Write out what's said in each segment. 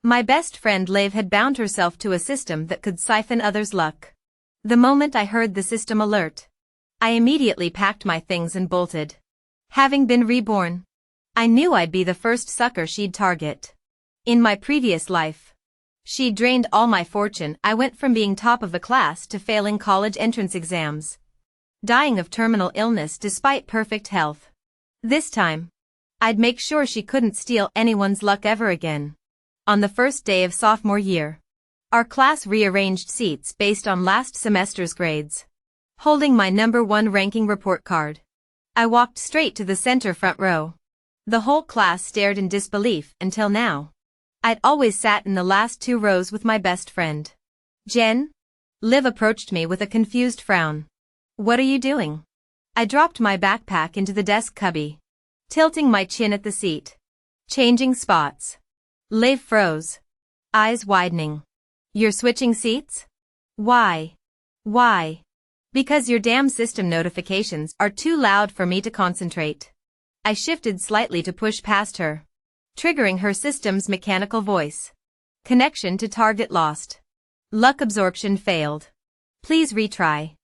My best friend Liv had bound herself to a system that could siphon others' luck. The moment I heard the system alert, I immediately packed my things and bolted. Having been reborn, I knew I'd be the first sucker she'd target. In my previous life, she'd drained all my fortune. I went from being top of the class to failing college entrance exams, dying of terminal illness despite perfect health. This time, I'd make sure she couldn't steal anyone's luck ever again. On the first day of sophomore year, our class rearranged seats based on last semester's grades. Holding my #1 ranking report card, I walked straight to the center front row. The whole class stared in disbelief until now. I'd always sat in the last 2 rows with my best friend, Jen. Liv approached me with a confused frown. "What are you doing?" I dropped my backpack into the desk cubby, tilting my chin at the seat. "Changing spots." Liv froze, eyes widening. "You're switching seats? Why? Why?" "Because your damn system notifications are too loud for me to concentrate." I shifted slightly to push past her, triggering her system's mechanical voice. "Connection to target lost. Luck absorption failed. Please retry."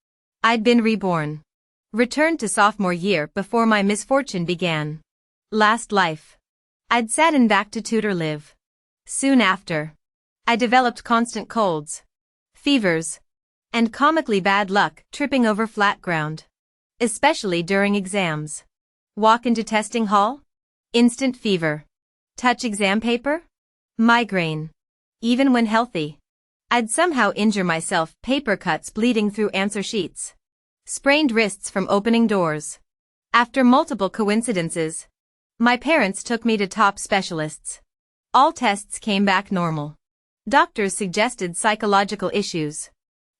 I'd been reborn. Returned to sophomore year before my misfortune began. Last life, I'd sat in back to tutor Liv. Soon after, I developed constant colds, fevers, and comically bad luck tripping over flat ground. Especially during exams. Walk into testing hall? Instant fever. Touch exam paper? Migraine. Even when healthy, I'd somehow injure myself, paper cuts bleeding through answer sheets. Sprained wrists from opening doors. After multiple coincidences, my parents took me to top specialists. All tests came back normal. Doctors suggested psychological issues,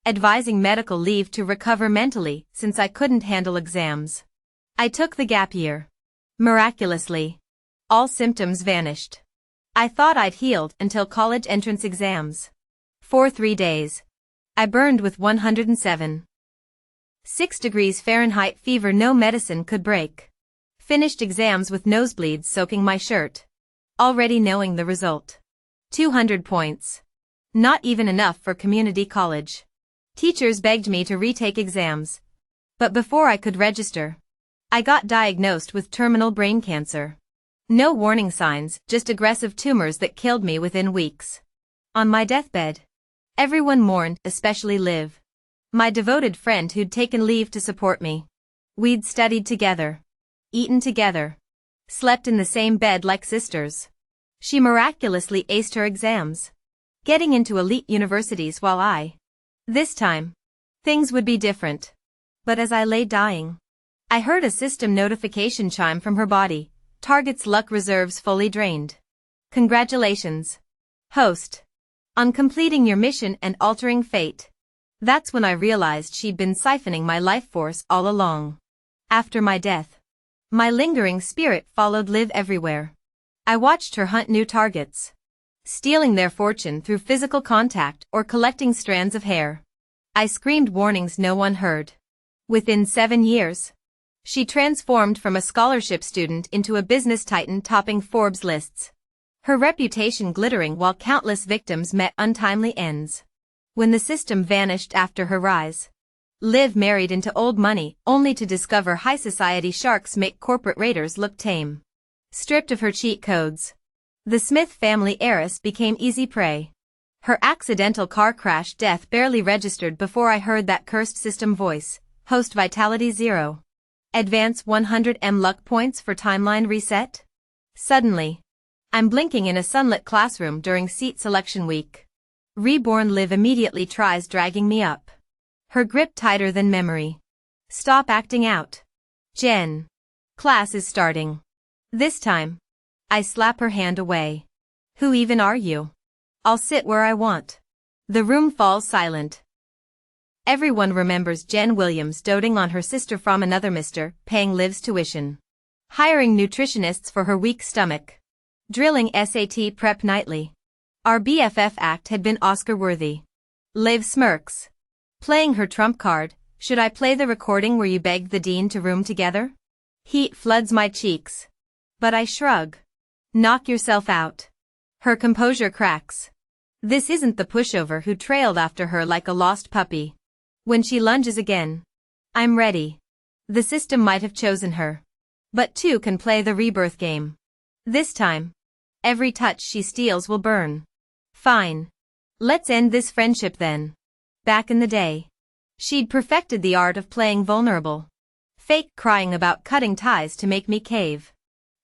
advising medical leave to recover mentally since I couldn't handle exams. I took the gap year. Miraculously, all symptoms vanished. I thought I'd healed until college entrance exams. For 3 days, I burned with 107.6 degrees Fahrenheit fever no medicine could break. Finished exams with nosebleeds soaking my shirt, already knowing the result. 200 points. Not even enough for community college. Teachers begged me to retake exams. But before I could register, I got diagnosed with terminal brain cancer. No warning signs, just aggressive tumors that killed me within weeks. On my deathbed, everyone mourned, especially Liv, my devoted friend who'd taken leave to support me. We'd studied together, eaten together, slept in the same bed like sisters. She miraculously aced her exams, getting into elite universities while this time, things would be different. But as I lay dying, I heard a system notification chime from her body. Target's luck reserves fully drained. Congratulations, host, on completing your mission and altering fate. That's when I realized she'd been siphoning my life force all along. After my death, my lingering spirit followed Liv everywhere. I watched her hunt new targets, stealing their fortune through physical contact or collecting strands of hair. I screamed warnings no one heard. Within 7 years, she transformed from a scholarship student into a business titan topping Forbes lists. Her reputation glittering while countless victims met untimely ends. When the system vanished after her rise, Liv married into old money only to discover high society sharks make corporate raiders look tame. Stripped of her cheat codes, the Smith family heiress became easy prey. Her accidental car crash death barely registered before I heard that cursed system voice, host vitality 0. Advance 100 luck points for timeline reset? Suddenly, I'm blinking in a sunlit classroom during seat selection week. Reborn Liv immediately tries dragging me up. Her grip tighter than memory. "Stop acting out, Jen. Class is starting." This time, I slap her hand away. "Who even are you? I'll sit where I want." The room falls silent. Everyone remembers Jen Williams doting on her sister from another mister, paying Liv's tuition, hiring nutritionists for her weak stomach, drilling SAT prep nightly. Our BFF act had been Oscar-worthy. Liv smirks, playing her trump card. "Should I play the recording where you begged the dean to room together?" Heat floods my cheeks, but I shrug. "Knock yourself out. Her composure cracks. This isn't the pushover who trailed after her like a lost puppy. When she lunges again, I'm ready. The system might have chosen her. But two can play the rebirth game. This time, every touch she steals will burn. Fine. Let's end this friendship then. Back in the day, she'd perfected the art of playing vulnerable. Fake crying about cutting ties to make me cave.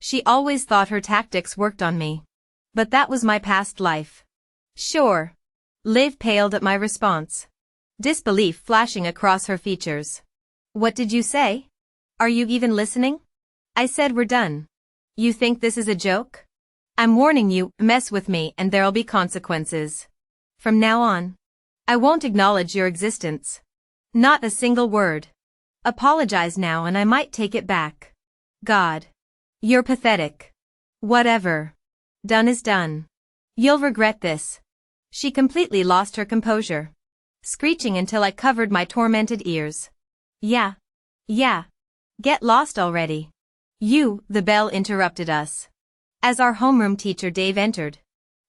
She always thought her tactics worked on me. But that was my past life. Sure. Liv paled at my response. Disbelief flashing across her features. What did you say? Are you even listening? I said we're done. You think this is a joke? I'm warning you, mess with me and there'll be consequences. From now on, I won't acknowledge your existence. Not a single word. Apologize now and I might take it back. God. You're pathetic. Whatever. Done is done. You'll regret this. She completely lost her composure, screeching until I covered my tormented ears. Yeah. Get lost already. You, the bell interrupted us. As our homeroom teacher Dave entered,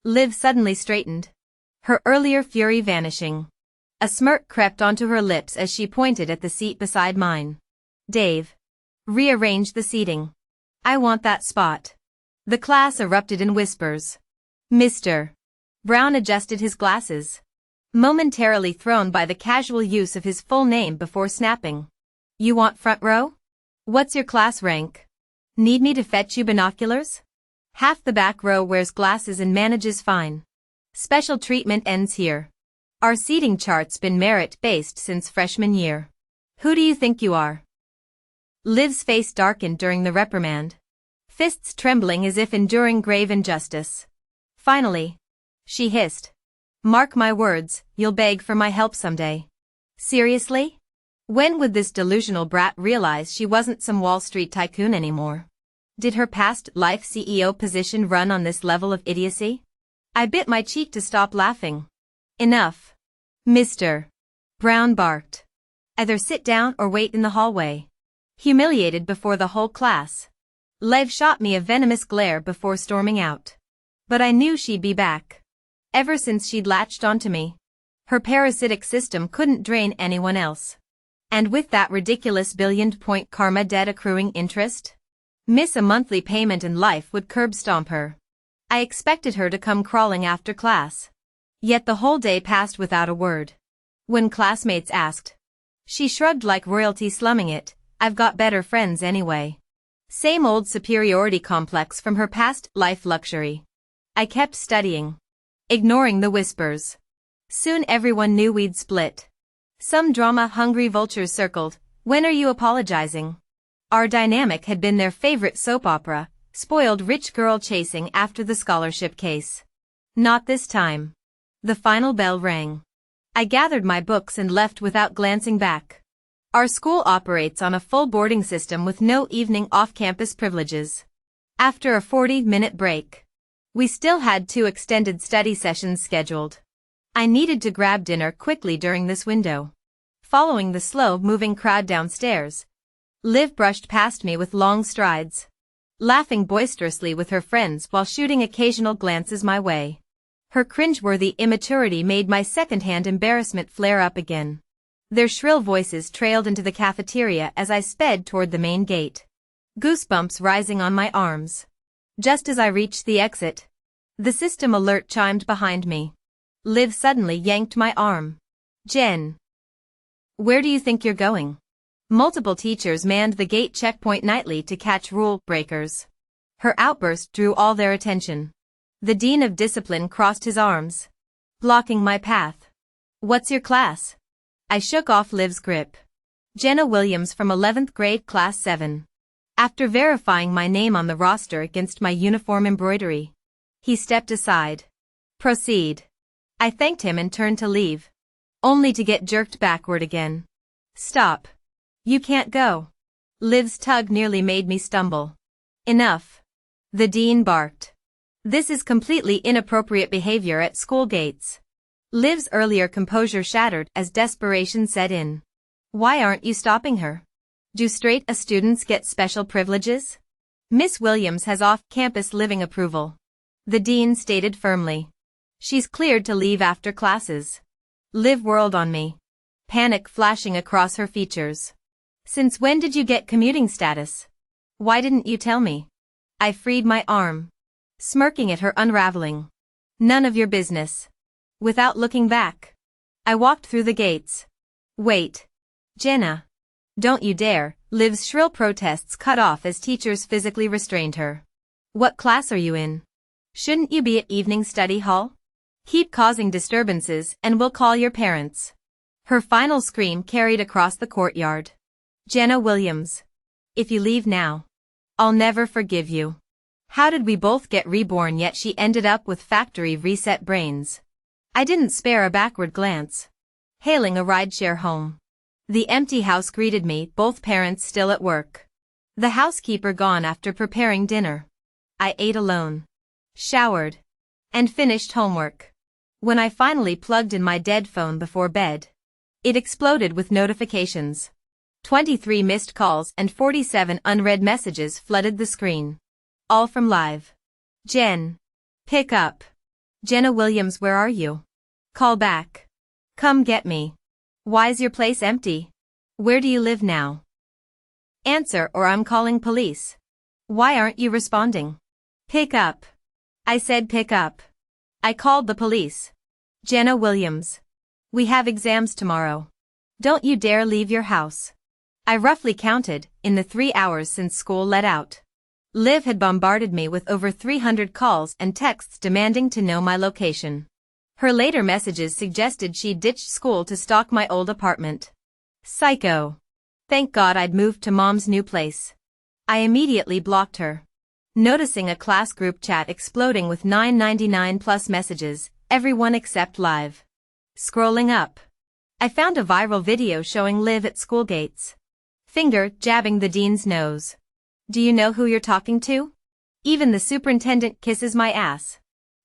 Liv suddenly straightened, her earlier fury vanishing. A smirk crept onto her lips as she pointed at the seat beside mine. Dave. Rearrange the seating. I want that spot. The class erupted in whispers. Mr. Brown adjusted his glasses, momentarily thrown by the casual use of his full name before snapping. You want front row? What's your class rank? Need me to fetch you binoculars? Half the back row wears glasses and manages fine. Special treatment ends here. Our seating chart's been merit-based since freshman year. Who do you think you are? Liv's face darkened during the reprimand, fists trembling as if enduring grave injustice. Finally, she hissed. Mark my words, you'll beg for my help someday. Seriously? When would this delusional brat realize she wasn't some Wall Street tycoon anymore? Did her past life CEO position run on this level of idiocy? I bit my cheek to stop laughing. Enough. Mr. Brown barked. Either sit down or wait in the hallway. Humiliated before the whole class, Liv shot me a venomous glare before storming out. But I knew she'd be back. Ever since she'd latched onto me, her parasitic system couldn't drain anyone else. And with that ridiculous billion-point karma debt accruing interest, miss a monthly payment and life would curb stomp her. I expected her to come crawling after class. Yet the whole day passed without a word. When classmates asked, she shrugged like royalty slumming it, I've got better friends anyway. Same old superiority complex from her past life luxury. I kept studying, ignoring the whispers. Soon everyone knew we'd split. Some drama-hungry vultures circled, when are you apologizing? Our dynamic had been their favorite soap opera, spoiled rich girl chasing after the scholarship case. Not this time. The final bell rang. I gathered my books and left without glancing back. Our school operates on a full boarding system with no evening off-campus privileges. After a 40-minute break, we still had 2 extended study sessions scheduled. I needed to grab dinner quickly during this window. Following the slow-moving crowd downstairs, Liv brushed past me with long strides, laughing boisterously with her friends while shooting occasional glances my way. Her cringeworthy immaturity made my second-hand embarrassment flare up again. Their shrill voices trailed into the cafeteria as I sped toward the main gate, goosebumps rising on my arms. Just as I reached the exit, the system alert chimed behind me. Liv suddenly yanked my arm. Jen. Where do you think you're going? Multiple teachers manned the gate checkpoint nightly to catch rule breakers. Her outburst drew all their attention. The Dean of Discipline crossed his arms, blocking my path. What's your class? I shook off Liv's grip. Jenna Williams from 11th grade class 7. After verifying my name on the roster against my uniform embroidery, he stepped aside. Proceed. I thanked him and turned to leave, only to get jerked backward again. Stop. You can't go. Liv's tug nearly made me stumble. Enough. The dean barked. This is completely inappropriate behavior at school gates. Liv's earlier composure shattered as desperation set in. Why aren't you stopping her? Do straight-A students get special privileges? Miss Williams has off-campus living approval. the dean stated firmly. She's cleared to leave after classes. Liv whirled on me, panic flashing across her features. Since when did you get commuting status? Why didn't you tell me? I freed my arm, smirking at her unraveling. None of your business. Without looking back, I walked through the gates. Wait. Jenna. Don't you dare, Liv's shrill protests cut off as teachers physically restrained her. What class are you in? Shouldn't you be at evening study hall? Keep causing disturbances and we'll call your parents. Her final scream carried across the courtyard. Jenna Williams. If you leave now, I'll never forgive you. How did we both get reborn yet she ended up with factory reset brains? I didn't spare a backward glance. Hailing a rideshare home. The empty house greeted me, both parents still at work. The housekeeper gone after preparing dinner. I ate alone, showered, and finished homework. When I finally plugged in my dead phone before bed, it exploded with notifications. 23 missed calls and 47 unread messages flooded the screen. All from Live. Jen. Pick up. Jenna Williams, where are you? Call back. Come get me. Why's your place empty? Where do you live now? Answer or I'm calling police. Why aren't you responding? Pick up. I said pick up. I called the police. Jenna Williams. We have exams tomorrow. Don't you dare leave your house. I roughly counted, in the 3 hours since school let out. Liv had bombarded me with over 300 calls and texts demanding to know my location. Her later messages suggested she'd ditched school to stalk my old apartment. Psycho. Thank God I'd moved to Mom's new place. I immediately blocked her. Noticing a class group chat exploding with 999 plus messages, everyone except Live. Scrolling up, I found a viral video showing Liv at school gates. Finger jabbing the dean's nose. Do you know who you're talking to? Even the superintendent kisses my ass.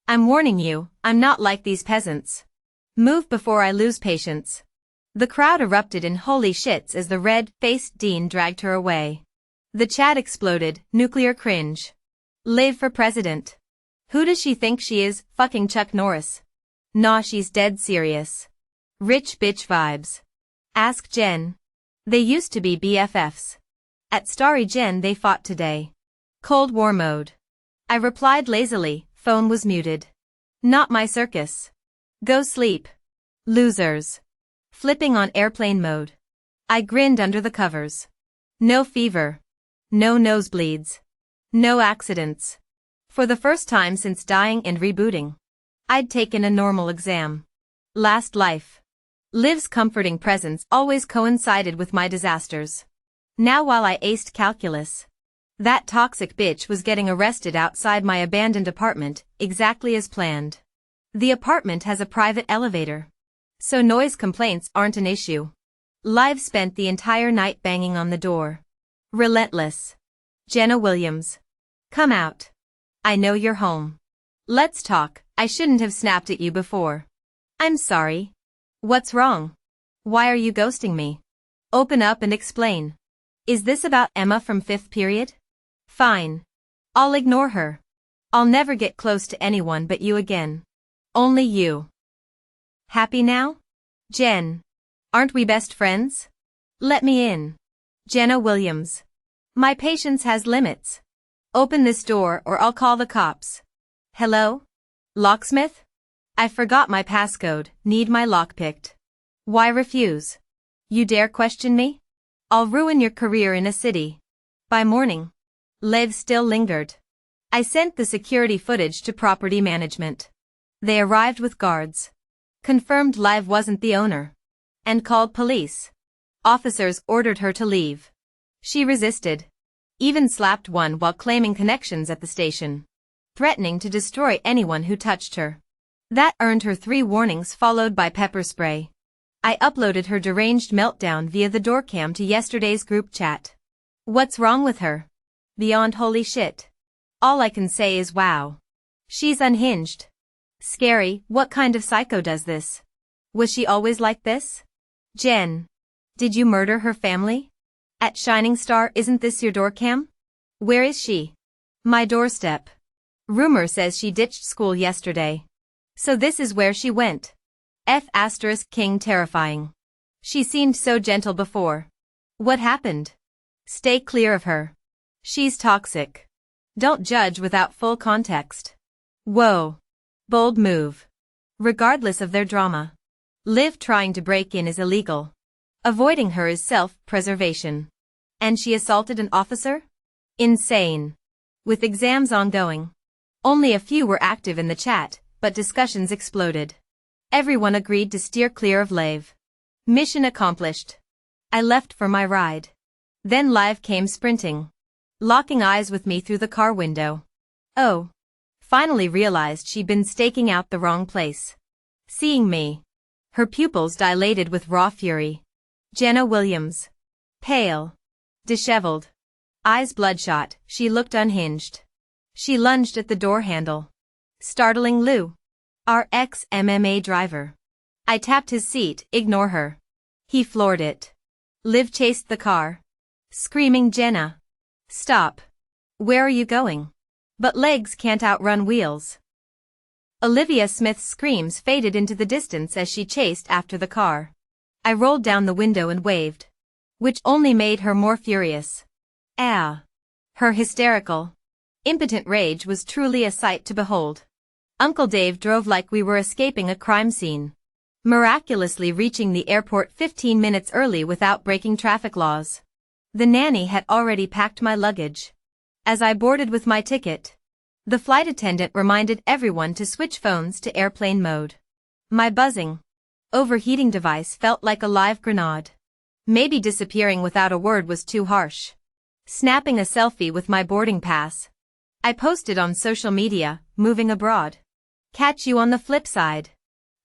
I'm warning you, I'm not like these peasants. Move before I lose patience. The crowd erupted in holy shits as the red-faced dean dragged her away. The chat exploded, nuclear cringe. Liv for president. Who does she think she is, fucking Chuck Norris? Nah, she's dead serious. Rich bitch vibes. Ask Jen. They used to be BFFs. At Starry Jen they fought today. Cold War mode. I replied lazily, phone was muted. Not my circus. Go sleep. Losers. Flipping on airplane mode. I grinned under the covers. No fever. No nosebleeds. No accidents. For the first time since dying and rebooting, I'd taken a normal exam. Last life. Liv's comforting presence always coincided with my disasters. Now while I aced calculus, that toxic bitch was getting arrested outside my abandoned apartment, exactly as planned. The apartment has a private elevator, so noise complaints aren't an issue. Live spent the entire night banging on the door. Relentless. Jenna Williams. Come out. I know you're home. Let's talk. I shouldn't have snapped at you before. I'm sorry. What's wrong? Why are you ghosting me? Open up and explain. Is this about Emma from 5th period? Fine. I'll ignore her. I'll never get close to anyone but you again. Only you. Happy now? Jen. Aren't we best friends? Let me in. Jenna Williams. My patience has limits. Open this door or I'll call the cops. Hello? Locksmith? I forgot my passcode, need my lock picked. Why refuse? You dare question me? I'll ruin your career in a city. By morning. Liv still lingered. I sent the security footage to property management. They arrived with guards. Confirmed Liv wasn't the owner. And called police. Officers ordered her to leave. She resisted. Even slapped one while claiming connections at the station. Threatening to destroy anyone who touched her. That earned her 3 warnings followed by pepper spray. I uploaded her deranged meltdown via the doorcam to yesterday's group chat. What's wrong with her? Beyond holy shit. All I can say is wow. She's unhinged. Scary, what kind of psycho does this? Was she always like this? Jen. Did you murder her family? At Shining Star, isn't this your doorcam? Where is she? My doorstep. Rumor says she ditched school yesterday. So this is where she went. King terrifying. She seemed so gentle before. What happened? Stay clear of her. She's toxic. Don't judge without full context. Whoa. Bold move. Regardless of their drama. Liv trying to break in is illegal. Avoiding her is self-preservation. And she assaulted an officer? Insane. With exams ongoing. Only a few were active in the chat, but discussions exploded. Everyone agreed to steer clear of Liv. Mission accomplished. I left for my ride. Then Liv came sprinting. Locking eyes with me through the car window. Oh. Finally realized she'd been staking out the wrong place. Seeing me. Her pupils dilated with raw fury. Jenna Williams. Pale. Disheveled. Eyes bloodshot, she looked unhinged. She lunged at the door handle. Startling Lou. Our ex-MMA driver. I tapped his seat, ignore her. He floored it. Liv chased the car. Screaming Jenna. Stop. Where are you going? But legs can't outrun wheels. Olivia Smith's screams faded into the distance as she chased after the car. I rolled down the window and waved. Which only made her more furious. Ah. Her hysterical, impotent rage was truly a sight to behold. Uncle Dave drove like we were escaping a crime scene. Miraculously reaching the airport 15 minutes early without breaking traffic laws. The nanny had already packed my luggage. As I boarded with my ticket, the flight attendant reminded everyone to switch phones to airplane mode. My buzzing, overheating device felt like a live grenade. Maybe disappearing without a word was too harsh. Snapping a selfie with my boarding pass. I posted on social media, moving abroad. Catch you on the flip side.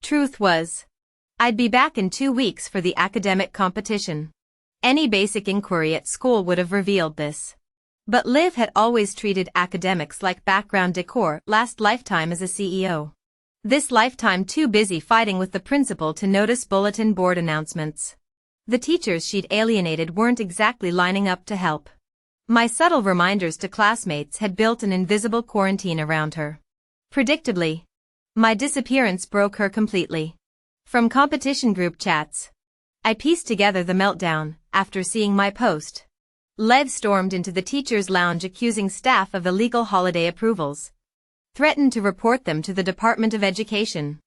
Truth was, I'd be back in 2 weeks for the academic competition. Any basic inquiry at school would have revealed this. But Liv had always treated academics like background decor last lifetime as a CEO. This lifetime too busy fighting with the principal to notice bulletin board announcements. The teachers she'd alienated weren't exactly lining up to help. My subtle reminders to classmates had built an invisible quarantine around her. Predictably, my disappearance broke her completely. From competition group chats, I pieced together the meltdown after seeing my post. Liv stormed into the teacher's lounge accusing staff of illegal holiday approvals. Threatened to report them to the Department of Education.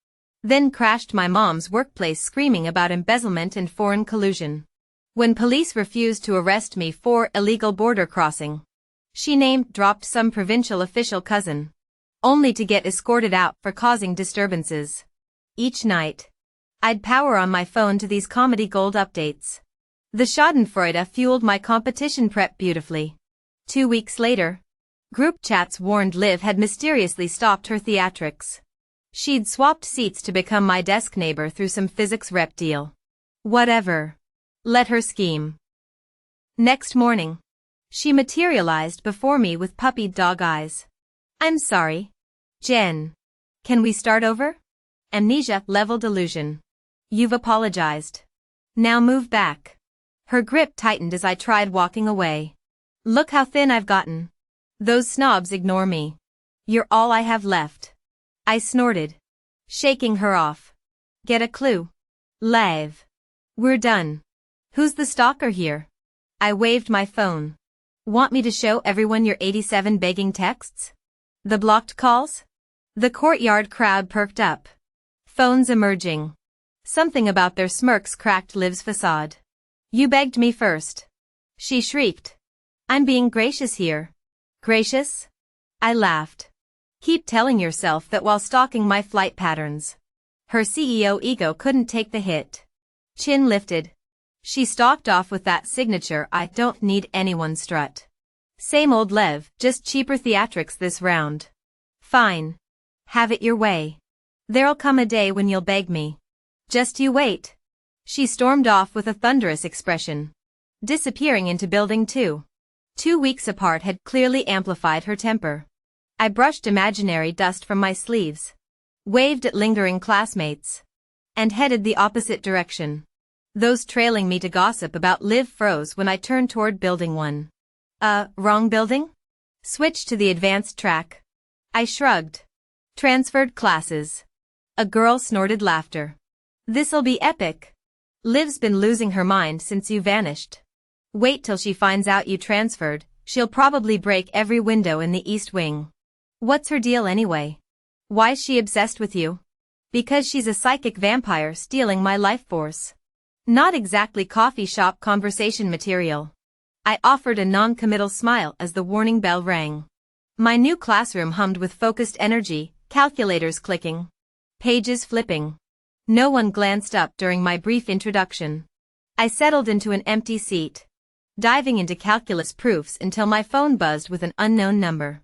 Then crashed my mom's workplace screaming about embezzlement and foreign collusion. When police refused to arrest me for illegal border crossing, she name-dropped some provincial official cousin. Only to get escorted out for causing disturbances. Each night, I'd power on my phone to these comedy gold updates. The schadenfreude fueled my competition prep beautifully. 2 weeks later, group chats warned Liv had mysteriously stopped her theatrics. She'd swapped seats to become my desk neighbor through some physics rep deal. Whatever. Let her scheme. Next morning, she materialized before me with puppy dog eyes. I'm sorry. Jen. Can we start over? Amnesia level delusion. You've apologized. Now move back. Her grip tightened as I tried walking away. Look how thin I've gotten. Those snobs ignore me. You're all I have left. I snorted. Shaking her off. Get a clue. Liv. We're done. Who's the stalker here? I waved my phone. Want me to show everyone your 87 begging texts? The blocked calls? The courtyard crowd perked up. Phones emerging. Something about their smirks cracked Liv's facade. You begged me first. She shrieked. I'm being gracious here. Gracious? I laughed. Keep telling yourself that while stalking my flight patterns. Her CEO ego couldn't take the hit. Chin lifted. She stalked off with that signature I don't need anyone strut. Same old Liv, just cheaper theatrics this round. Fine. Have it your way. There'll come a day when you'll beg me. Just you wait. She stormed off with a thunderous expression. Disappearing into building 2. 2 weeks apart had clearly amplified her temper. I brushed imaginary dust from my sleeves. Waved at lingering classmates. And headed the opposite direction. Those trailing me to gossip about Liv froze when I turned toward building 1. Wrong building? Switch to the advanced track. I shrugged. Transferred classes. A girl snorted laughter. This'll be epic. Liv's been losing her mind since you vanished. Wait till she finds out you transferred, she'll probably break every window in the East Wing. What's her deal anyway? Why's she obsessed with you? Because she's a psychic vampire stealing my life force. Not exactly coffee shop conversation material. I offered a non-committal smile as the warning bell rang. My new classroom hummed with focused energy, calculators clicking, pages flipping. No one glanced up during my brief introduction. I settled into an empty seat, diving into calculus proofs until my phone buzzed with an unknown number.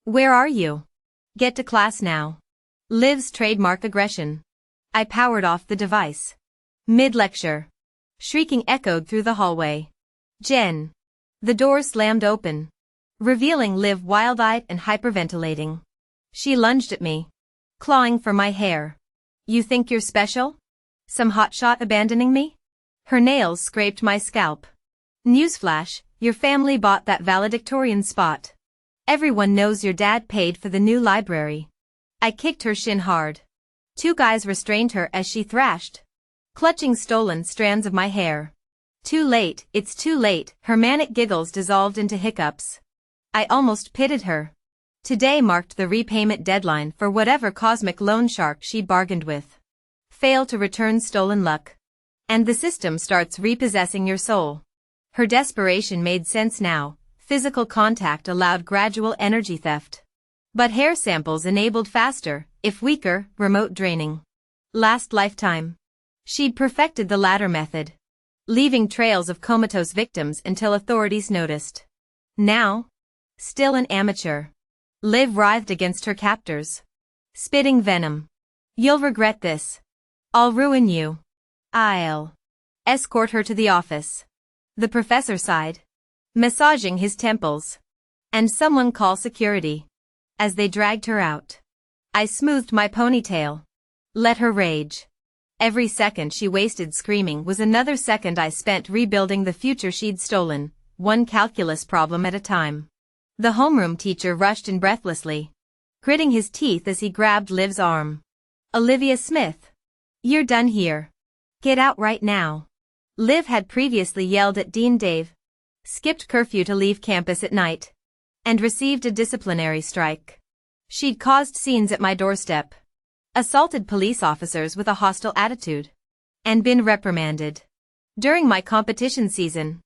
Where are you? Get to class now. Liv's trademark aggression. I powered off the device. Mid-lecture. Shrieking echoed through the hallway. Jen. The door slammed open, revealing Liv wild-eyed and hyperventilating. She lunged at me, clawing for my hair. You think you're special? Some hotshot abandoning me? Her nails scraped my scalp. Newsflash, your family bought that valedictorian spot. Everyone knows your dad paid for the new library. I kicked her shin hard. Two guys restrained her as she thrashed, clutching stolen strands of my hair. Too late, it's too late, her manic giggles dissolved into hiccups. I almost pitied her. Today marked the repayment deadline for whatever cosmic loan shark she'd bargained with. Fail to return stolen luck, and the system starts repossessing your soul. Her desperation made sense now. Physical contact allowed gradual energy theft. But hair samples enabled faster, if weaker, remote draining. Last lifetime. She'd perfected the latter method, leaving trails of comatose victims until authorities noticed. Now, still an amateur, Liv writhed against her captors, spitting venom. You'll regret this. I'll ruin you. I'll escort her to the office. The professor sighed, massaging his temples. And someone call security. As they dragged her out, I smoothed my ponytail. Let her rage. Every second she wasted screaming was another second I spent rebuilding the future she'd stolen, one calculus problem at a time. The homeroom teacher rushed in breathlessly, gritting his teeth as he grabbed Liv's arm. Olivia Smith. You're done here. Get out right now. Liv had previously yelled at Dean Dave, skipped curfew to leave campus at night, and received a disciplinary strike. She'd caused scenes at my doorstep, assaulted police officers with a hostile attitude, and been reprimanded. During my competition season,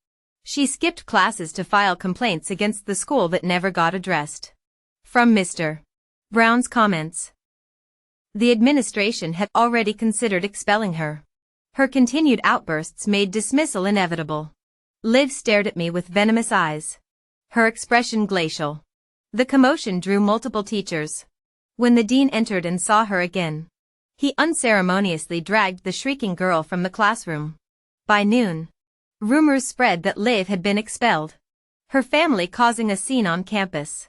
she skipped classes to file complaints against the school that never got addressed. From Mr. Brown's comments, the administration had already considered expelling her. Her continued outbursts made dismissal inevitable. Liv stared at me with venomous eyes, her expression glacial. The commotion drew multiple teachers. When the dean entered and saw her again, he unceremoniously dragged the shrieking girl from the classroom. By noon, rumors spread that Liv had been expelled, her family causing a scene on campus.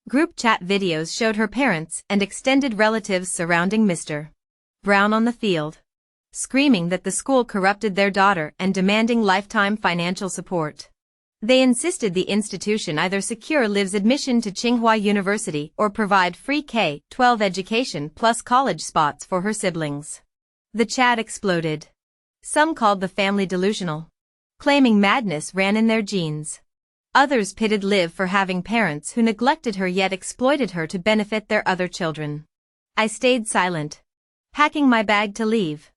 Group chat videos showed her parents and extended relatives surrounding Mr. Brown on the field, screaming that the school corrupted their daughter and demanding lifetime financial support. They insisted the institution either secure Liv's admission to Tsinghua University or provide free K-12 education plus college spots for her siblings. The chat exploded. Some called the family delusional, claiming madness ran in their genes. Others pitted Liv for having parents who neglected her yet exploited her to benefit their other children. I stayed silent, packing my bag to leave.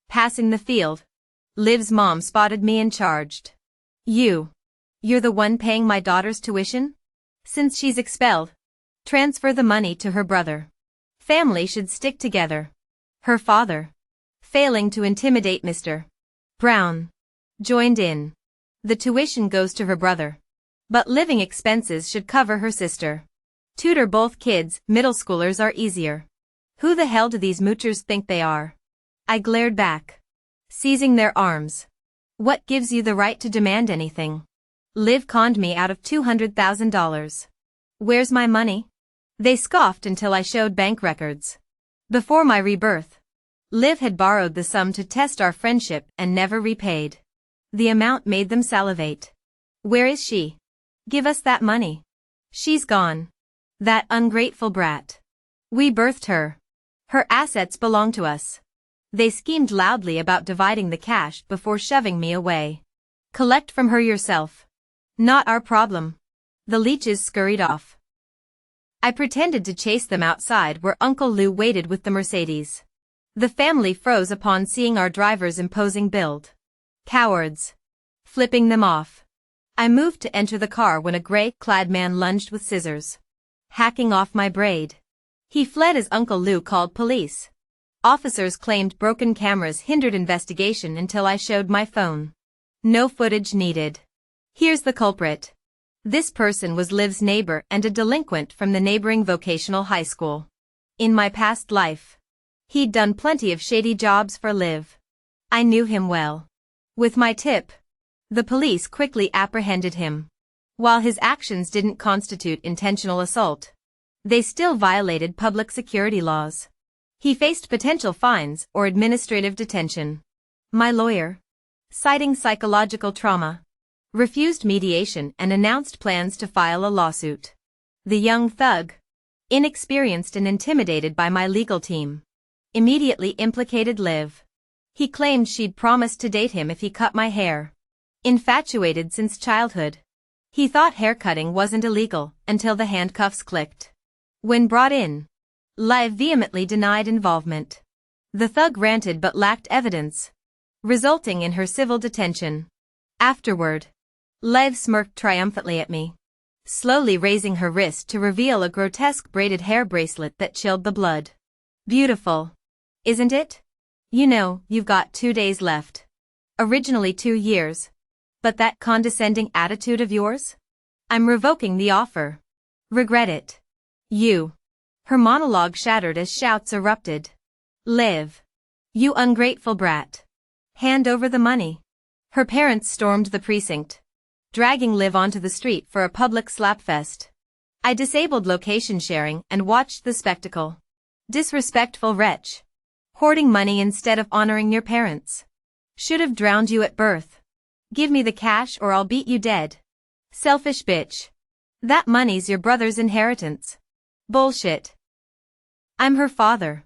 Passing the field, Liv's mom spotted me and charged. You're the one paying my daughter's tuition? Since she's expelled, transfer the money to her brother. Family should stick together. Her father, failing to intimidate Mr. Brown, joined in. The tuition goes to her brother, but living expenses should cover her sister. Tutor both kids, middle schoolers are easier. Who the hell do these moochers think they are? I glared back, seizing their arms. What gives you the right to demand anything? Liv conned me out of $200,000. Where's my money? They scoffed until I showed bank records. Before my rebirth, Liv had borrowed the sum to test our friendship and never repaid. The amount made them salivate. Where is she? Give us that money. She's gone. That ungrateful brat. We birthed her. Her assets belong to us. They schemed loudly about dividing the cash before shoving me away. Collect from her yourself. Not our problem. The leeches scurried off. I pretended to chase them outside where Uncle Lou waited with the Mercedes. The family froze upon seeing our driver's imposing build. Cowards. Flipping them off. I moved to enter the car when a gray-clad man lunged with scissors, hacking off my braid. He fled as Uncle Lou called police. Officers claimed broken cameras hindered investigation until I showed my phone. No footage needed. Here's the culprit. This person was Liv's neighbor and a delinquent from the neighboring vocational high school. In my past life, he'd done plenty of shady jobs for Liv. I knew him well. With my tip, the police quickly apprehended him. While his actions didn't constitute intentional assault, they still violated public security laws. He faced potential fines or administrative detention. My lawyer, citing psychological trauma, refused mediation and announced plans to file a lawsuit. The young thug, inexperienced and intimidated by my legal team, immediately implicated Liv. He claimed she'd promised to date him if he cut my hair. Infatuated since childhood, he thought haircutting wasn't illegal until the handcuffs clicked. When brought in, Liv vehemently denied involvement. The thug ranted but lacked evidence, resulting in her civil detention. Afterward, Liv smirked triumphantly at me, slowly raising her wrist to reveal a grotesque braided hair bracelet that chilled the blood. Beautiful, isn't it? You know, you've got 2 days left. Originally 2 years. But that condescending attitude of yours? I'm revoking the offer. Regret it. You. Her monologue shattered as shouts erupted. Liv. You ungrateful brat. Hand over the money. Her parents stormed the precinct, dragging Liv onto the street for a public slapfest. I disabled location sharing and watched the spectacle. Disrespectful wretch. Hoarding money instead of honoring your parents. Should have drowned you at birth. Give me the cash or I'll beat you dead. Selfish bitch. That money's your brother's inheritance. Bullshit. I'm her father.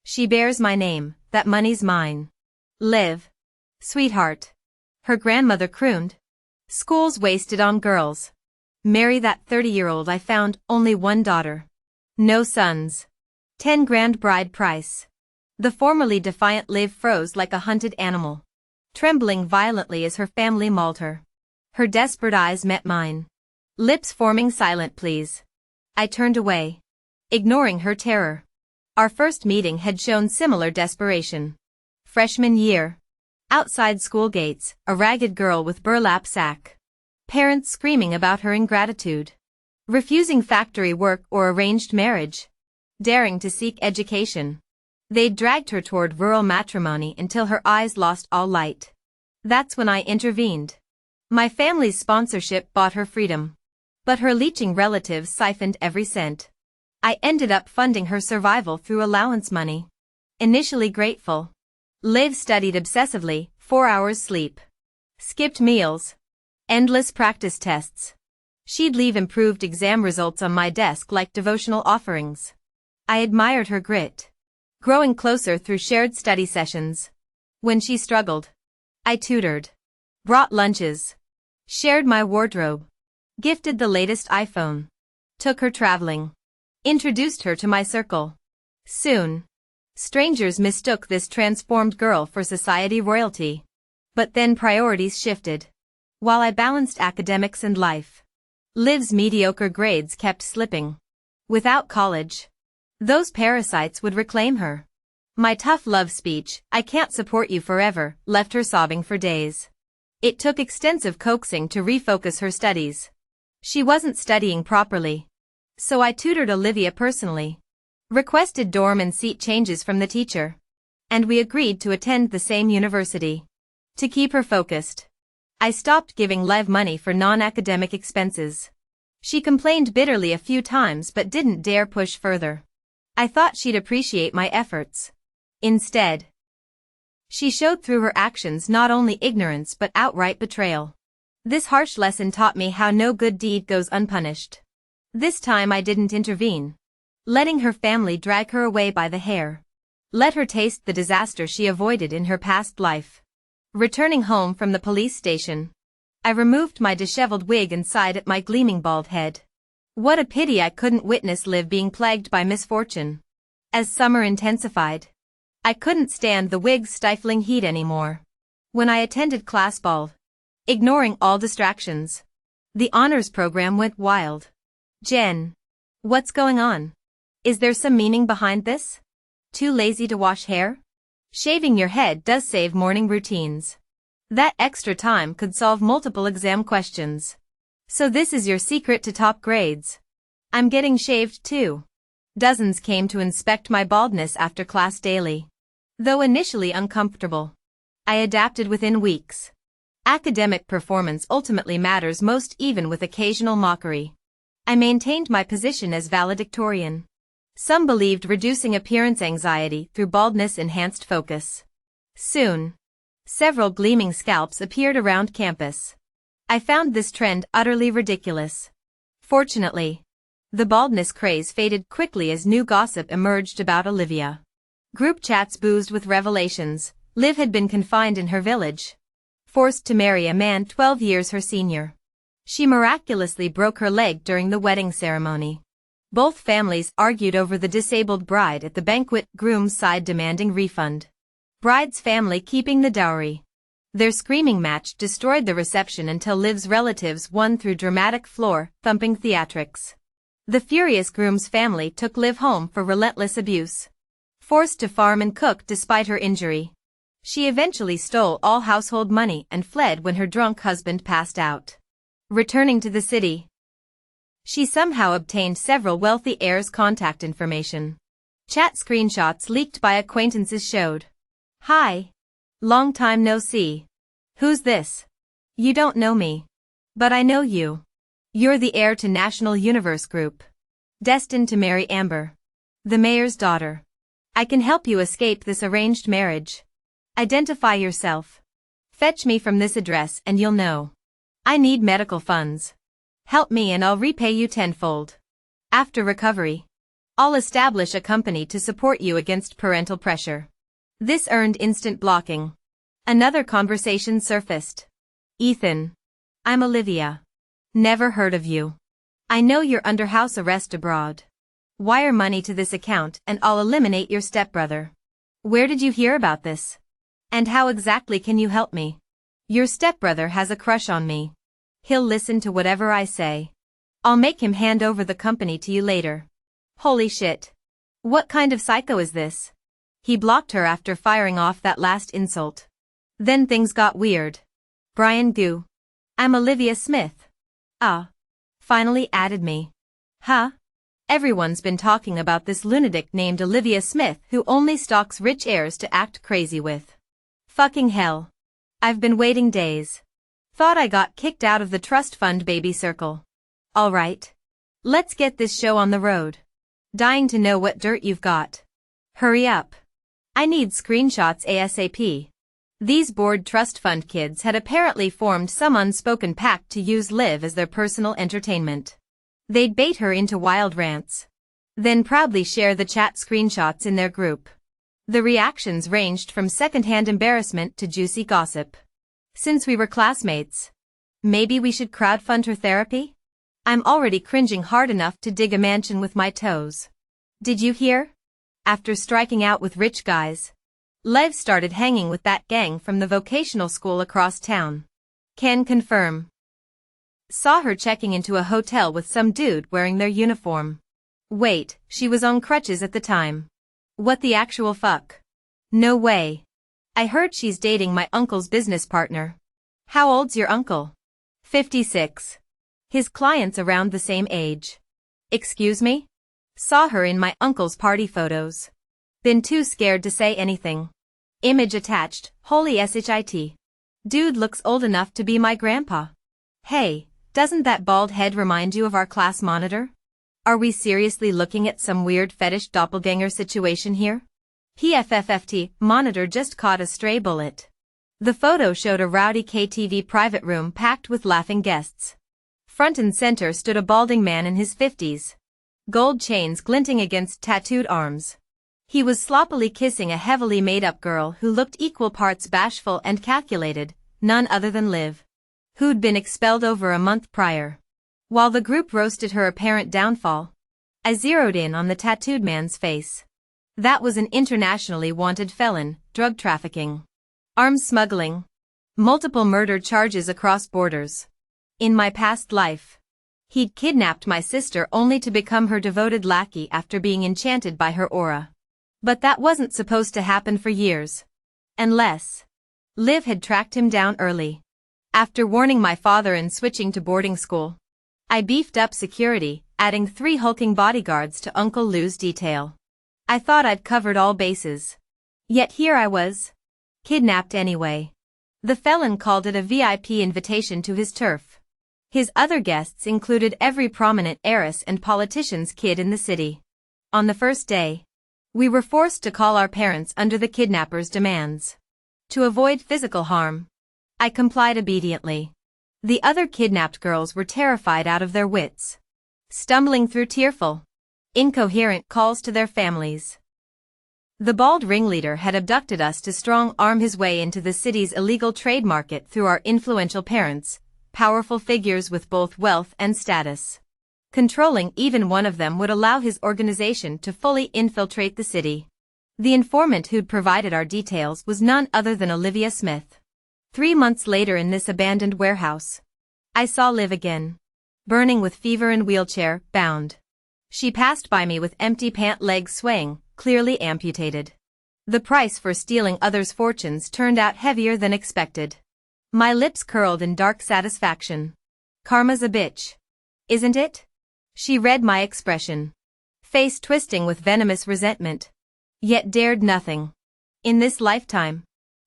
She bears my name, that money's mine. Liv. Sweetheart. Her grandmother crooned. School's wasted on girls. Marry that 30-year-old. I found only one daughter. No sons. 10 grand bride price. The formerly defiant Liv froze like a hunted animal, trembling violently as her family mauled her. Her desperate eyes met mine, lips forming silent pleas. I turned away, ignoring her terror. Our first meeting had shown similar desperation. Freshman year. Outside school gates, a ragged girl with burlap sack. Parents screaming about her ingratitude. Refusing factory work or arranged marriage. Daring to seek education. They'd dragged her toward rural matrimony until her eyes lost all light. That's when I intervened. My family's sponsorship bought her freedom. But her leeching relatives siphoned every cent. I ended up funding her survival through allowance money. Initially grateful. Liv studied obsessively, 4 hours sleep. Skipped meals. Endless practice tests. She'd leave improved exam results on my desk like devotional offerings. I admired her grit. Growing closer through shared study sessions. When she struggled, I tutored. Brought lunches. Shared my wardrobe. Gifted the latest iPhone. Took her traveling. Introduced her to my circle. Soon, strangers mistook this transformed girl for society royalty. But then priorities shifted. While I balanced academics and life, Liv's mediocre grades kept slipping. Without college, those parasites would reclaim her. My tough love speech, "I can't support you forever," left her sobbing for days. It took extensive coaxing to refocus her studies. She wasn't studying properly. So I tutored Olivia personally. Requested dorm and seat changes from the teacher. And we agreed to attend the same university. To keep her focused, I stopped giving Liv money for non-academic expenses. She complained bitterly a few times but didn't dare push further. I thought she'd appreciate my efforts. Instead, she showed through her actions not only ignorance but outright betrayal. This harsh lesson taught me how no good deed goes unpunished. This time I didn't intervene, letting her family drag her away by the hair. Let her taste the disaster she avoided in her past life. Returning home from the police station, I removed my disheveled wig and sighed at my gleaming bald head. What a pity I couldn't witness Liv being plagued by misfortune. As summer intensified, I couldn't stand the wig's stifling heat anymore. When I attended class ball, ignoring all distractions, the honors program went wild. Jen, what's going on? Is there some meaning behind this? Too lazy to wash hair? Shaving your head does save morning routines. That extra time could solve multiple exam questions. So this is your secret to top grades. I'm getting shaved too. Dozens came to inspect my baldness after class daily. Though initially uncomfortable, I adapted within weeks. Academic performance ultimately matters most, even with occasional mockery. I maintained my position as valedictorian. Some believed reducing appearance anxiety through baldness enhanced focus. Soon, several gleaming scalps appeared around campus. I found this trend utterly ridiculous. Fortunately, the baldness craze faded quickly as new gossip emerged about Olivia. Group chats boozed with revelations. Liv had been confined in her village, forced to marry a man 12 years her senior. She miraculously broke her leg during the wedding ceremony. Both families argued over the disabled bride at the banquet, groom's side demanding refund, bride's family keeping the dowry. Their screaming match destroyed the reception until Liv's relatives won through dramatic floor-thumping theatrics. The furious groom's family took Liv home for relentless abuse. Forced to farm and cook despite her injury, she eventually stole all household money and fled when her drunk husband passed out. Returning to the city, she somehow obtained several wealthy heirs' contact information. Chat screenshots leaked by acquaintances showed. Hi. Long time no see. Who's this? You don't know me. But I know you. You're the heir to National Universe Group. Destined to marry Amber, the mayor's daughter. I can help you escape this arranged marriage. Identify yourself. Fetch me from this address and you'll know. I need medical funds. Help me and I'll repay you tenfold. After recovery, I'll establish a company to support you against parental pressure. This earned instant blocking. Another conversation surfaced. Ethan. I'm Olivia. Never heard of you. I know you're under house arrest abroad. Wire money to this account and I'll eliminate your stepbrother. Where did you hear about this? And how exactly can you help me? Your stepbrother has a crush on me. He'll listen to whatever I say. I'll make him hand over the company to you later. Holy shit. What kind of psycho is this? He blocked her after firing off that last insult. Then things got weird. Brian Gu. I'm Olivia Smith. Finally added me. Huh? Everyone's been talking about this lunatic named Olivia Smith who only stalks rich heirs to act crazy with. Fucking hell. I've been waiting days. Thought I got kicked out of the trust fund baby circle. Alright. Let's get this show on the road. Dying to know what dirt you've got. Hurry up. I need screenshots ASAP. These bored trust fund kids had apparently formed some unspoken pact to use Liv as their personal entertainment. They'd bait her into wild rants, then proudly share the chat screenshots in their group. The reactions ranged from secondhand embarrassment to juicy gossip. Since we were classmates, maybe we should crowdfund her therapy? I'm already cringing hard enough to dig a mansion with my toes. Did you hear? After striking out with rich guys, Lev started hanging with that gang from the vocational school across town. Can confirm. Saw her checking into a hotel with some dude wearing their uniform. Wait, she was on crutches at the time. What the actual fuck? No way. I heard she's dating my uncle's business partner. How old's your uncle? 56. His client's around the same age. Excuse me? Saw her in my uncle's party photos. Been too scared to say anything. Image attached, holy shit. Dude looks old enough to be my grandpa. Hey, doesn't that bald head remind you of our class monitor? Are we seriously looking at some weird fetish doppelganger situation here? PFFFT, monitor just caught a stray bullet. The photo showed a rowdy KTV private room packed with laughing guests. Front and center stood a balding man in his 50s. Gold chains glinting against tattooed arms. He was sloppily kissing a heavily made-up girl who looked equal parts bashful and calculated, none other than Liv, who'd been expelled over a month prior. While the group roasted her apparent downfall, I zeroed in on the tattooed man's face. That was an internationally wanted felon, drug trafficking, arms smuggling, multiple murder charges across borders. In my past life, he'd kidnapped my sister only to become her devoted lackey after being enchanted by her aura. But that wasn't supposed to happen for years. Unless Liv had tracked him down early. After warning my father and switching to boarding school, I beefed up security, adding 3 hulking bodyguards to Uncle Lou's detail. I thought I'd covered all bases. Yet here I was, kidnapped anyway. The felon called it a VIP invitation to his turf. His other guests included every prominent heiress and politician's kid in the city. On the first day, we were forced to call our parents under the kidnapper's demands. To avoid physical harm, I complied obediently. The other kidnapped girls were terrified out of their wits, stumbling through tearful, incoherent calls to their families. The bald ringleader had abducted us to strong-arm his way into the city's illegal trade market through our influential parents, powerful figures with both wealth and status. Controlling even one of them would allow his organization to fully infiltrate the city. The informant who'd provided our details was none other than Olivia Smith. 3 months later in this abandoned warehouse, I saw Liv again, burning with fever and wheelchair bound. She passed by me with empty pant legs swaying, clearly amputated. The price for stealing others' fortunes turned out heavier than expected. My lips curled in dark satisfaction. Karma's a bitch, isn't it? She read my expression, face twisting with venomous resentment, yet dared nothing. In this lifetime,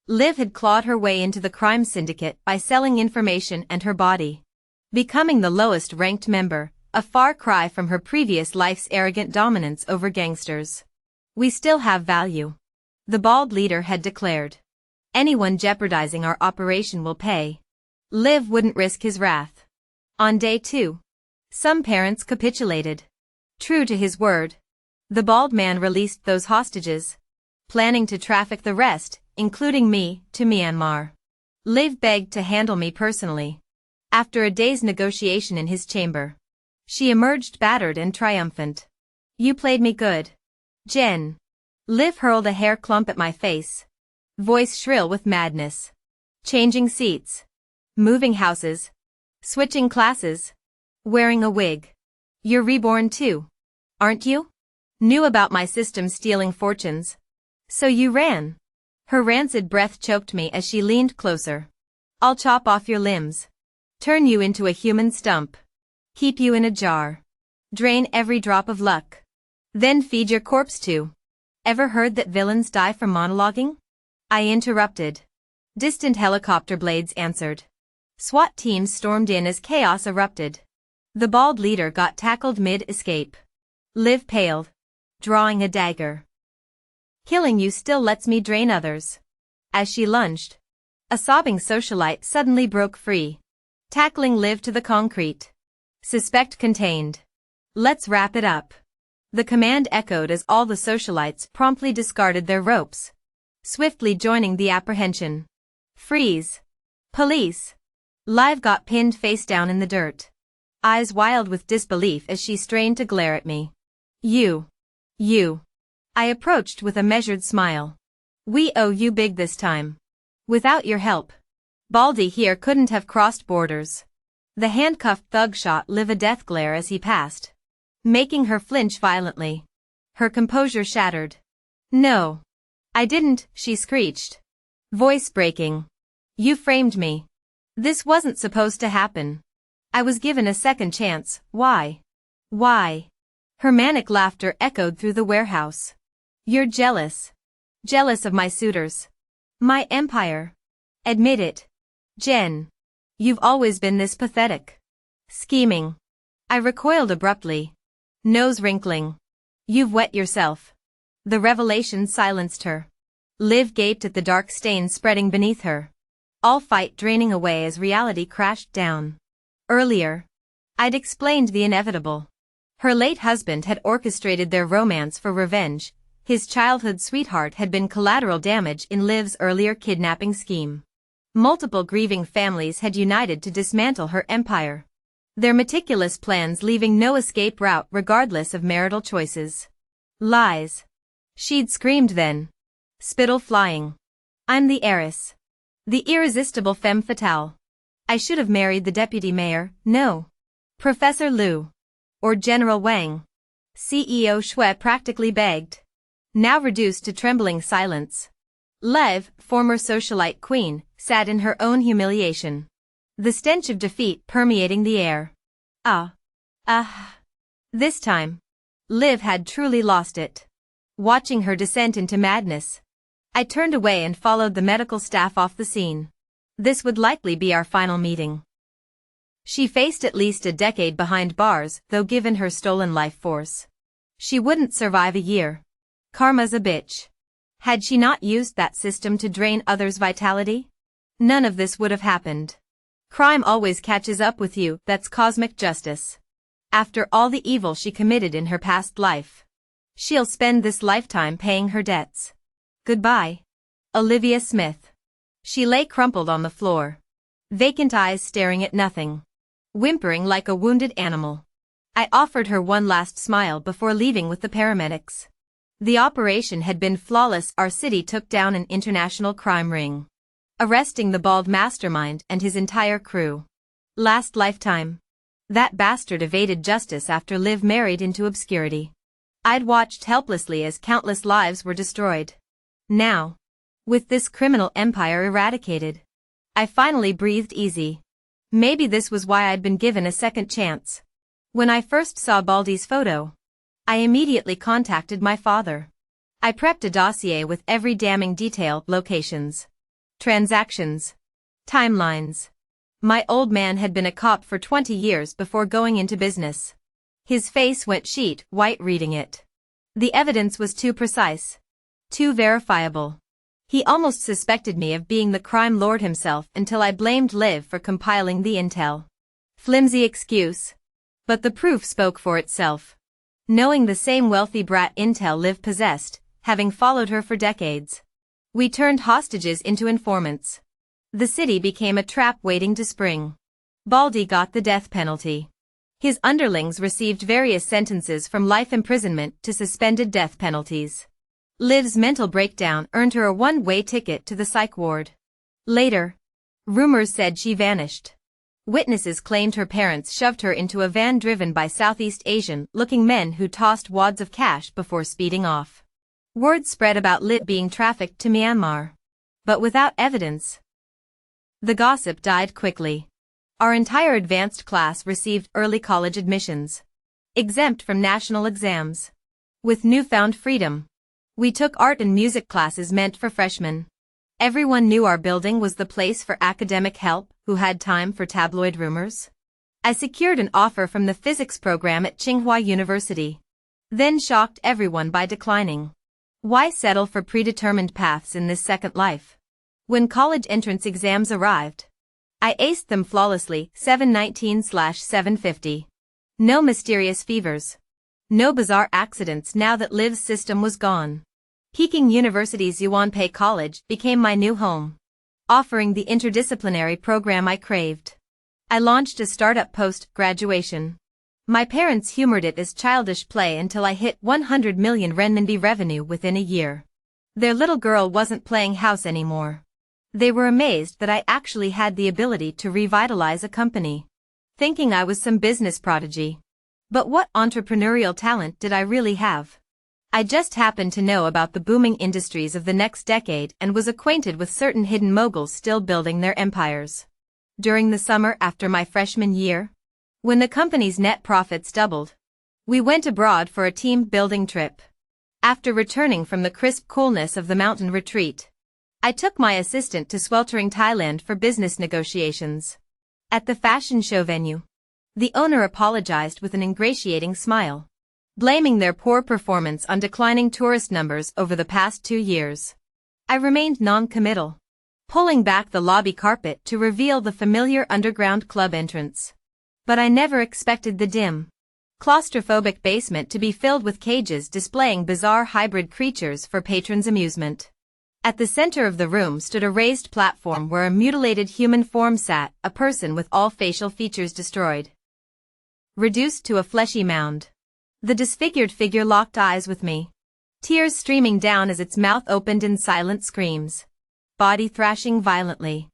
Liv had clawed her way into the crime syndicate by selling information and her body, becoming the lowest-ranked member, a far cry from her previous life's arrogant dominance over gangsters. We still have value, the bald leader had declared. Anyone jeopardizing our operation will pay. Liv wouldn't risk his wrath. On day 2, some parents capitulated. True to his word, the bald man released those hostages, planning to traffic the rest, including me, to Myanmar. Liv begged to handle me personally. After a day's negotiation in his chamber, she emerged battered and triumphant. You played me good, Jen. Liv hurled a hair clump at my face, voice shrill with madness. Changing seats, moving houses, switching classes, wearing a wig. You're reborn too, aren't you? Knew about my system stealing fortunes. So you ran. Her rancid breath choked me as she leaned closer. I'll chop off your limbs, turn you into a human stump, keep you in a jar, drain every drop of luck, then feed your corpse too. Ever heard that villains die from monologuing? I interrupted. Distant helicopter blades answered. SWAT teams stormed in as chaos erupted. The bald leader got tackled mid-escape. Liv paled, drawing a dagger. Killing you still lets me drain others. As she lunged, a sobbing socialite suddenly broke free, tackling Liv to the concrete. Suspect contained. Let's wrap it up. The command echoed as all the socialites promptly discarded their ropes, swiftly joining the apprehension. Freeze. Police. Liv got pinned face down in the dirt, eyes wild with disbelief as she strained to glare at me. You. I approached with a measured smile. We owe you big this time. Without your help, Baldy here couldn't have crossed borders. The handcuffed thug shot Liv a death glare as he passed, making her flinch violently. Her composure shattered. No. I didn't, she screeched, voice breaking. You framed me. This wasn't supposed to happen. I was given a second chance. Why? Her manic laughter echoed through the warehouse. You're jealous. Jealous of my suitors. My empire. Admit it. Jen. You've always been this pathetic. Scheming. I recoiled abruptly, nose wrinkling. You've wet yourself. The revelation silenced her. Liv gaped at the dark stains spreading beneath her, all fight draining away as reality crashed down. Earlier, I'd explained the inevitable. Her late husband had orchestrated their romance for revenge. His childhood sweetheart had been collateral damage in Liv's earlier kidnapping scheme. Multiple grieving families had united to dismantle her empire. Their meticulous plans leaving no escape route regardless of marital choices. Lies. She'd screamed then. Spittle flying. I'm the heiress. The irresistible femme fatale. I should have married the deputy mayor, no. Professor Liu. Or General Wang. CEO Shui practically begged. Now reduced to trembling silence. Lev, former socialite queen, sat in her own humiliation. The stench of defeat permeating the air. This time. Liv had truly lost it. Watching her descent into madness. I turned away and followed the medical staff off the scene. This would likely be our final meeting. She faced at least a decade behind bars, though given her stolen life force. She wouldn't survive a year. Karma's a bitch. Had she not used that system to drain others' vitality? None of this would have happened. Crime always catches up with you, that's cosmic justice. After all the evil she committed in her past life. She'll spend this lifetime paying her debts. Goodbye. Olivia Smith. She lay crumpled on the floor. Vacant eyes staring at nothing. Whimpering like a wounded animal. I offered her one last smile before leaving with the paramedics. The operation had been flawless. Our city took down an international crime ring. Arresting the bald mastermind and his entire crew. Last lifetime. That bastard evaded justice after Liv married into obscurity. I'd watched helplessly as countless lives were destroyed. Now, with this criminal empire eradicated, I finally breathed easy. Maybe this was why I'd been given a second chance. When I first saw Baldy's photo, I immediately contacted my father. I prepped a dossier with every damning detail, locations, transactions, timelines. My old man had been a cop for 20 years before going into business. His face went sheet white reading it. The evidence was too precise. Too verifiable. He almost suspected me of being the crime lord himself until I blamed Liv for compiling the intel. Flimsy excuse. But the proof spoke for itself. Knowing the same wealthy brat intel Liv possessed, having followed her for decades. We turned hostages into informants. The city became a trap waiting to spring. Baldy got the death penalty. His underlings received various sentences from life imprisonment to suspended death penalties. Liv's mental breakdown earned her a one-way ticket to the psych ward. Later, rumors said she vanished. Witnesses claimed her parents shoved her into a van driven by Southeast Asian-looking men who tossed wads of cash before speeding off. Word spread about Liv being trafficked to Myanmar. But without evidence. The gossip died quickly. Our entire advanced class received early college admissions. Exempt from national exams. With newfound freedom. We took art and music classes meant for freshmen. Everyone knew our building was the place for academic help who had time for tabloid rumors. I secured an offer from the physics program at Tsinghua University. Then shocked everyone by declining. Why settle for predetermined paths in this second life? When college entrance exams arrived, I aced them flawlessly, 719/750. No mysterious fevers. No bizarre accidents now that Liv's system was gone. Peking University's Yuanpei College became my new home, offering the interdisciplinary program I craved. I launched a startup post-graduation. My parents humored it as childish play until I hit 100 million renminbi revenue within a year. Their little girl wasn't playing house anymore. They were amazed that I actually had the ability to revitalize a company, thinking I was some business prodigy. But what entrepreneurial talent did I really have? I just happened to know about the booming industries of the next decade and was acquainted with certain hidden moguls still building their empires. During the summer after my freshman year, when the company's net profits doubled, we went abroad for a team-building trip. After returning from the crisp coolness of the mountain retreat, I took my assistant to sweltering Thailand for business negotiations. At the fashion show venue, the owner apologized with an ingratiating smile, blaming their poor performance on declining tourist numbers over the past 2 years. I remained non-committal, pulling back the lobby carpet to reveal the familiar underground club entrance. But I never expected the dim, claustrophobic basement to be filled with cages displaying bizarre hybrid creatures for patrons' amusement. At the center of the room stood a raised platform where a mutilated human form sat, a person with all facial features destroyed, reduced to a fleshy mound. The disfigured figure locked eyes with me, tears streaming down as its mouth opened in silent screams, body thrashing violently.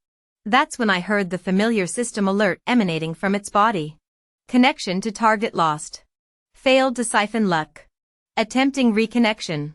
That's when I heard the familiar system alert emanating from its body. Connection to target lost. Failed to siphon luck. Attempting reconnection.